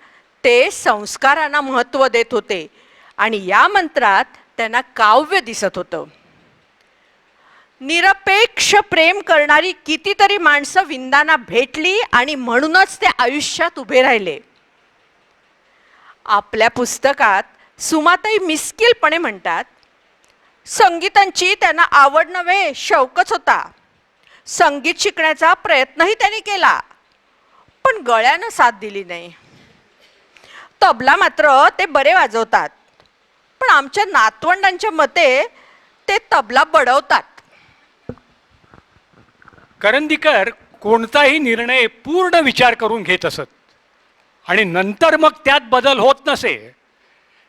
ते संस्कारांना महत्त्व देत होते आणि या मंत्रात त्यांना काव्य दिसत होतं. निरपेक्ष प्रेम करणारी कितीतरी माणसं विंदांना भेटली आणि म्हणूनच ते आयुष्यात उभे राहिले. आपल्या पुस्तकात सुमाताई मिस्किलपणे म्हणतात, संगीतांची त्यांना आवड नव्हे शौकच होता. संगीत शिकण्याचा प्रयत्नही त्यांनी केला, पण गळ्यानं साथ दिली नाही. तबला मात्र ते बरे वाजवतात, पण आमच्या नातवंडांच्या मते ते तबला बडवतात. करंदीकर कोणताही निर्णय पूर्ण विचार करून घेत असत आणि नंतर मग त्यात बदल होत नसे.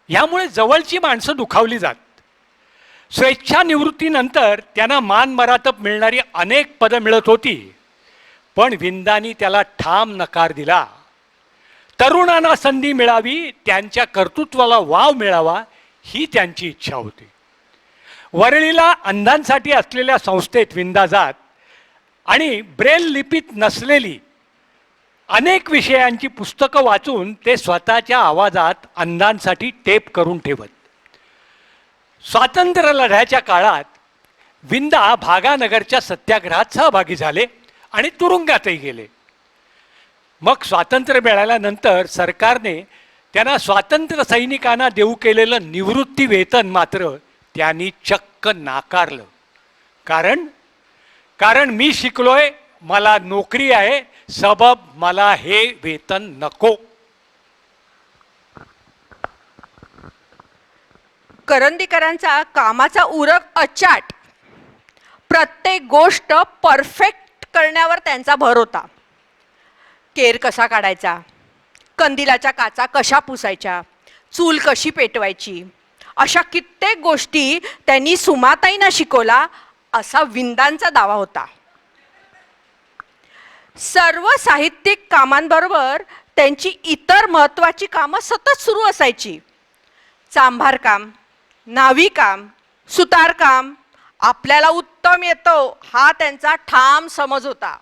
यामुळे जवळची माणसं दुखावली जात. स्वेच्छानिवृत्तीनंतर त्यांना मानमरातब मिळणारी अनेक पदं मिळत होती, पण विंदांनी त्याला ठाम नकार दिला. तरुणांना संधी मिळावी, त्यांच्या कर्तृत्वाला वाव मिळावा ही त्यांची इच्छा होती. वरळीला अंधांसाठी असलेल्या संस्थेत विंदा जात आणि ब्रेल लिपीत नसलेली अनेक विषयांची पुस्तकं वाचून ते स्वतःच्या आवाजात अंधांसाठी टेप करून ठेवत. स्वातंत्र्य लढ्याच्या काळात विंदा भागानगरच्या सत्याग्रहात सहभागी झाले आणि तुरुंगातही गेले. मग स्वातंत्र्य मिळाल्यानंतर सरकारने त्यांना स्वातंत्र्य सैनिकांना देऊ केलेलं निवृत्ती वेतन मात्र त्यांनी चक्क नाकारलं. कारण मी शिकलोय, मला नोकरी आहे, सबब मला हे वेतन नको. करंदीकरांचा कामाचा उरक अचाट. प्रत्येक गोष्ट परफेक्ट करण्यावर त्यांचा भर होता. केर कसा काढायचा, कंदिलाच्या काचा कशा पुसायच्या, चूल कशी पेटवायची, अशा कित्येक गोष्टी त्यांनी सुमाताईंना शिकवला असा विंदांचा दावा होता. सर्व साहित्यिक कामांबरोबर त्यांची इतर महत्त्वाची कामं सतत सुरू असायची. चांभार काम, नावी काम, सुतारकाम आपल्याला उत्तम येतो हा त्यांचा ठाम समज होता.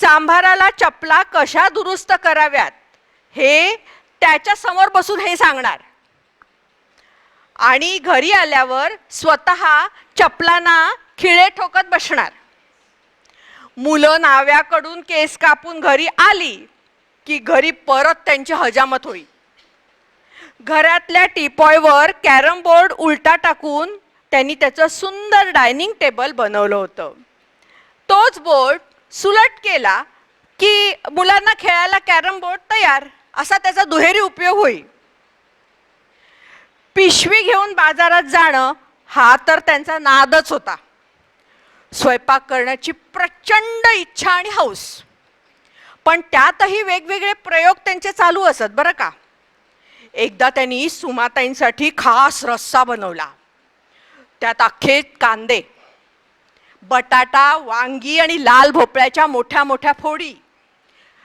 चांभाराला चपला कशा दुरुस्त कराव्यात हे त्याच्या समोर बसून हे सांगणार आणि घरी आल्यावर स्वतः चपलांना खिळे ठोकत बसणार. मुलं नाव्याकडून केस कापून घरी आली की घरी परत त्यांची हजामत होई. घरातल्या टीपॉयवर कॅरम बोर्ड उलटा टाकून त्यांनी त्याचं सुंदर डायनिंग टेबल बनवलं होतं. तोच बोर्ड सुलट केला की मुलांना खेळायला कॅरम बोर्ड तयार, असा त्याचा दुहेरी उपयोग होई. पिशवी घेऊन बाजारात जाणं हा तर त्यांचा नादच होता. स्वयंपाक करण्याची प्रचंड इच्छा आणि हौस, पण त्यातही वेगवेगळे प्रयोग त्यांचे चालू असत बरं का. एकदा त्यांनी सुमाताईंसाठी खास रस्सा बनवला. त्यात अख्खे कांदे, बटाटा, वांगी आणि लाल भोपळ्याच्या मोठ्या मोठ्या फोडी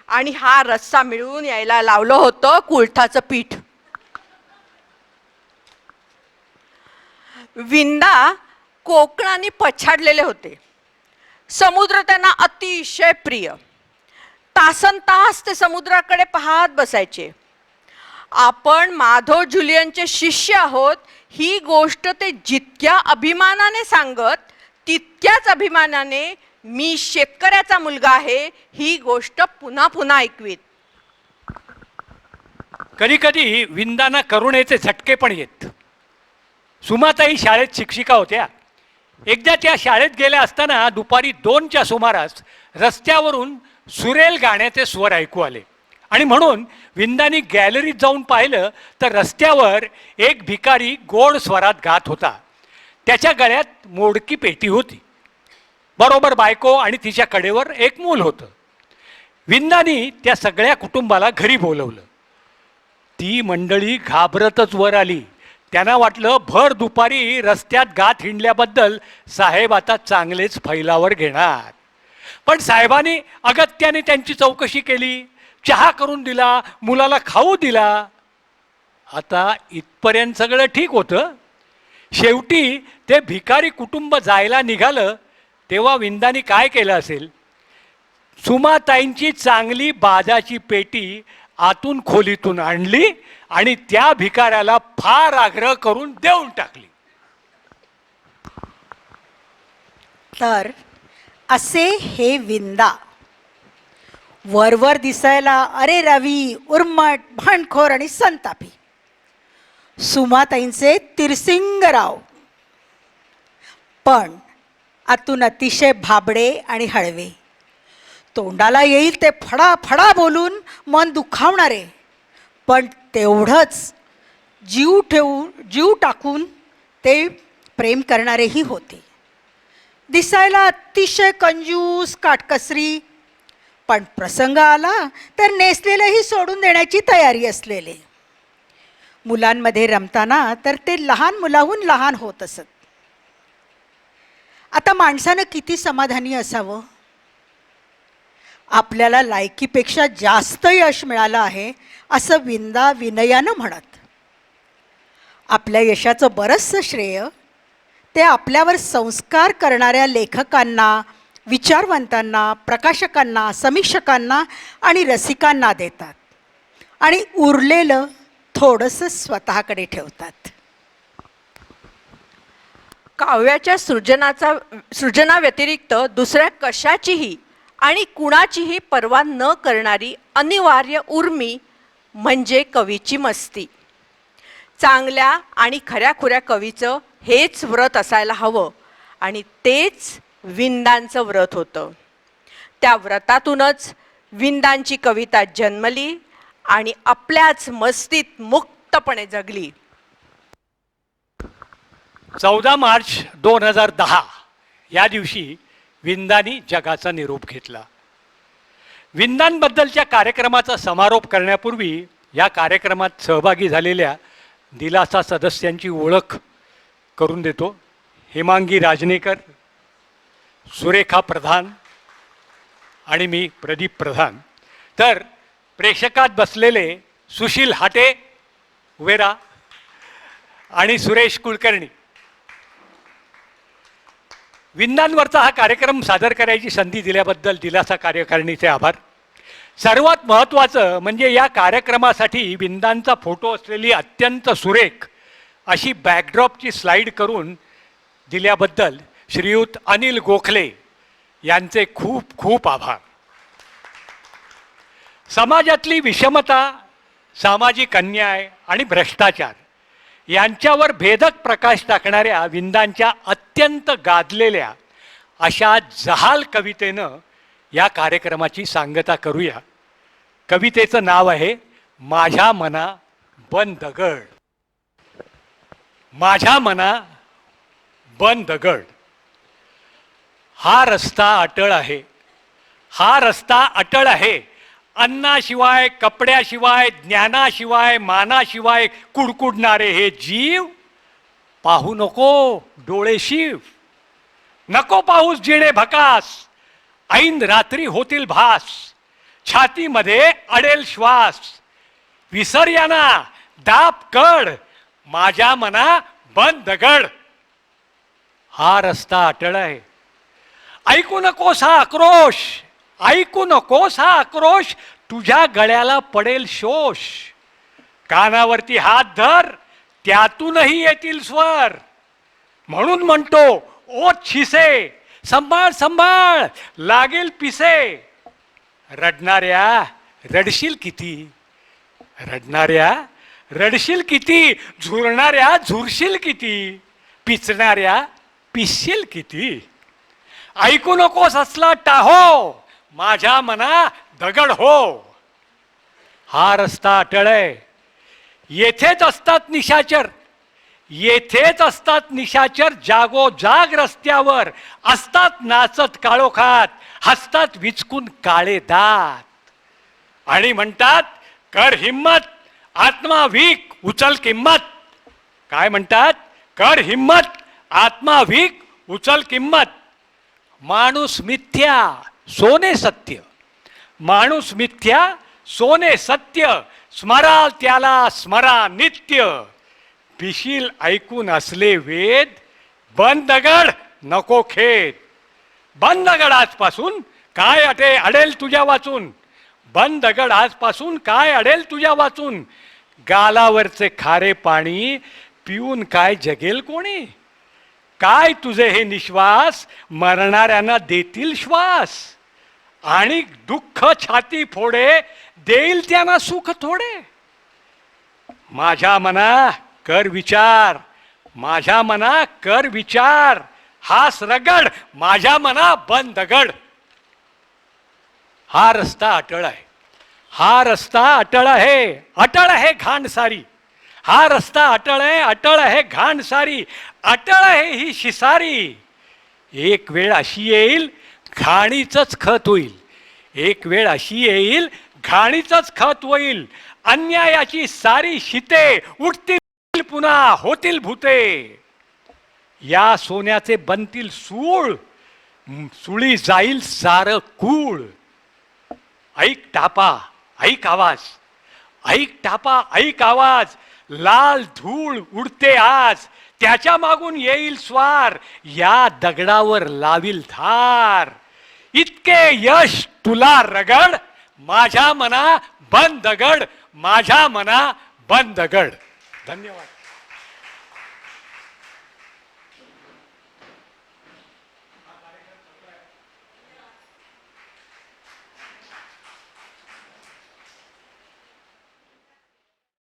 आणि हा रस्सा मिळून यायला लावलं होतं कुळथाचं पीठ. विंदा कोकणाने पछाडलेले होते. समुद्र त्यांना अतिशय प्रिय. तासन तास ते समुद्राकडे पाहत बसायचे. आपण माधव जुलियनचे शिष्य आहोत ही गोष्ट ते जितक्या अभिमानाने सांगत, तितक्याच अभिमानाने मी शेतकऱ्याचा मुलगा आहे ही गोष्ट पुन्हा पुन्हा ऐकवीत. कधी कधी विंदांना करुणेचे झटके पण येत. सुमाताई शाळेत शिक्षिका होत्या. एकदा त्या शाळेत गेल्या असताना दुपारी 2च्या सुमारास रस्त्यावरून सुरेल गाण्याचे स्वर ऐकू आले आणि म्हणून विंदांनी गॅलरीत जाऊन पाहिलं तर रस्त्यावर एक भिकारी गोड स्वरात गात होता. त्याच्या गळ्यात मोडकी पेटी होती. बरोबर बायको आणि तिच्या कडेवर एक मूल होतं. विंदांनी त्या सगळ्या कुटुंबाला घरी बोलवलं. ती मंडळी घाबरतच वर आली. त्यांना वाटलं भर दुपारी रस्त्यात गात हिंडल्याबद्दल साहेब आता चांगलेच फैलावर घेणार. पण साहेबांनी अगत्याने त्यांची चौकशी केली, चहा करून दिला, मुलाला खाऊ दिला. आता इथपर्यंत सगळं ठीक होतं. शेवटी ते भिकारी कुटुंब जायला निघालं तेव्हा विंदांनी काय केलं असेल? सुमाताईंची चांगली बाजाची पेटी आतून खोलीतून आणली आणि त्या भिकाऱ्याला फार आग्रह करून देऊन टाकली. तर असे हे विंदा वरवर दिसायला अरे रवी, उर्मट, भांडखोर आणि संतापी. सुमाताईंचे तिरसिंगराव, पण आतून अतिशय भाबडे आणि हळवे. तोंडाला येईल ते फडा फडा बोलून मन दुखावणारे, पण तेवढंच जीव टाकून ते प्रेम करणारेही होते. दिसायला अतिशय कंजूस काटकसरी, पण प्रसंग आला तर नेसलेलंही सोडून देण्याची तयारी असलेले. मुलांमध्ये रमताना तर ते लहान मुलाहून लहान होत असत. आता माणसानं किती समाधानी असावं? आपल्याला लायकीपेक्षा जास्त यश मिळालं आहे असं विंदा विनयानं म्हणत. आपल्या यशाचं बरंचसं श्रेय ते आपल्यावर संस्कार करणाऱ्या लेखकांना, विचारवंतांना, प्रकाशकांना, समीक्षकांना आणि रसिकांना देतात आणि उरलेलं थोडंसं स्वतःकडे ठेवतात. काव्याच्या सृजनाव्यतिरिक्त दुसऱ्या कशाचीही आणि कुणाचीही पर्वा न करणारी अनिवार्य उर्मी म्हणजे कवीची मस्ती. चांगल्या आणि खऱ्याखुऱ्या कवीचं हेच व्रत असायला हवं आणि तेच विंदांचं व्रत होतं. त्या व्रतातूनच विंदांची कविता जन्मली आणि आपल्याच मस्तीत मुक्तपणे जगली. 14 मार्च 2010 या दिवशी विंदांनी जगाचा निरोप घेतला. विंदांबद्दलच्या कार्यक्रमाचा समारोप करण्यापूर्वी या कार्यक्रमात सहभागी झालेल्या दिलासा सदस्यांची ओळख करून देतो. हेमांगी राजनेकर, सुरेखा प्रधान आणि मी प्रदीप प्रधान. तर प्रेक्षकात बसलेले सुशील हाटे उवेरा आणि सुरेश कुलकर्णी. विंदांवरचा हा कार्यक्रम सादर करायची संधी दिल्याबद्दल दिलासा कार्यकारिणीचे आभार. सर्वात महत्त्वाचं म्हणजे या कार्यक्रमासाठी विंदांचा फोटो असलेली अत्यंत सुरेख अशी बॅकड्रॉपची स्लाईड करून दिल्याबद्दल श्रीयुत अनिल गोखले यांचे खूप खूप आभार. समाजातली विषमता, सामाजिक अन्याय आणि भ्रष्टाचार यांच्यावर भेदक प्रकाश टाकणाऱ्या विंदांच्या अत्यंत गाजलेल्या अशा जहाल कवितेनं या कार्यक्रमाची सांगता करूया. कवितेचं नाव आहे माझ्या मना बन दगड. माझ्या मना बन दगड. हा रस्ता अटळ आहे, हा रस्ता अटळ आहे. अन्नाशिवाय, कपड्याशिवाय, ज्ञानाशिवाय, मानाशिवाय कुडकुडणारे हे जीव. पाहू नको डोळे शिव, नको पाऊस जिणे भकास. ऐन रात्री होतील भास, छातीमध्ये अडेल श्वास. विसर याना दाब कड, माझ्या मना बन दगड. हा रस्ता अटळ आहे. ऐकू नकोस हा आक्रोश, ऐकू नकोस हा आक्रोश. तुझ्या गळ्याला पडेल शोष. कानावरती हात धर, त्यातूनही येतील स्वर. म्हणून म्हणतो ओठ शिसे, संभाळ संभाळ लागेल पिसे. रडणाऱ्या रडशील किती, रडणाऱ्या रडशील किती. झुरणाऱ्या झुरशील किती, पिचणाऱ्या पिसशील किती. ऐकू नकोस असला टाहो, माझ्या मना दगड हो. हा रस्ता अटळ आहे. येथेच असतात निशाचर, येथेच असतात निशाचर. जागोजाग रस्त्यावर असतात नाचत काळोखात. हसतात विचकून काळे दात आणि म्हणतात कर हिम्मत, आत्मा वीक उचल किंमत. काय म्हणतात? कर हिम्मत, आत्मा वीक उचल किंमत. माणूस मिथ्या सोने सत्य, माणूस मिथ्या सोने सत्य. स्मराल त्याला स्मरा नित्य. पिशील ऐकून असले वेद, बन दगड नको खेद. बन दगड आजपासून काय अडेल तुझ्या वाचून. बन दगड आजपासून काय अडेल तुझ्या वाचून. गालावरचे खारे पाणी पिऊन काय जगेल कोणी. काय तुझे हे निश्वास मरणाऱ्यांना देतील श्वास. आणि दुःख छाती फोडे देईल त्यांना सुख थोडे. माझ्या मना कर विचार, माझ्या मना कर विचार. हास रगड, माझ्या मना बन दगड. हा रस्ता अटळ आहे. हा रस्ता अटळ आहे घाण सारी. हा रस्ता अटळ आहे घाण सारी. अटळ आहे ही शिसारी. एक वेळ अशी येईल घाणीचंच खत होईल. एक वेळ अशी येईल घाणीचंच खत होईल. अन्यायाची सारी शिते उठतील पुन्हा होतील भूते. या सोन्याचे बनतील सूळ, सुळी जाईल सारं कूळ. ऐक टापा ऐक आवाज, ऐक टापा ऐक आवाज. लाल धूळ उडते आज, त्याच्या मागून येईल स्वार. या दगडावर लावील धार. इतके यश तुला रगड, माझ्या मना बंद दगड, माझ्या मना बंद दगड. धन्यवाद.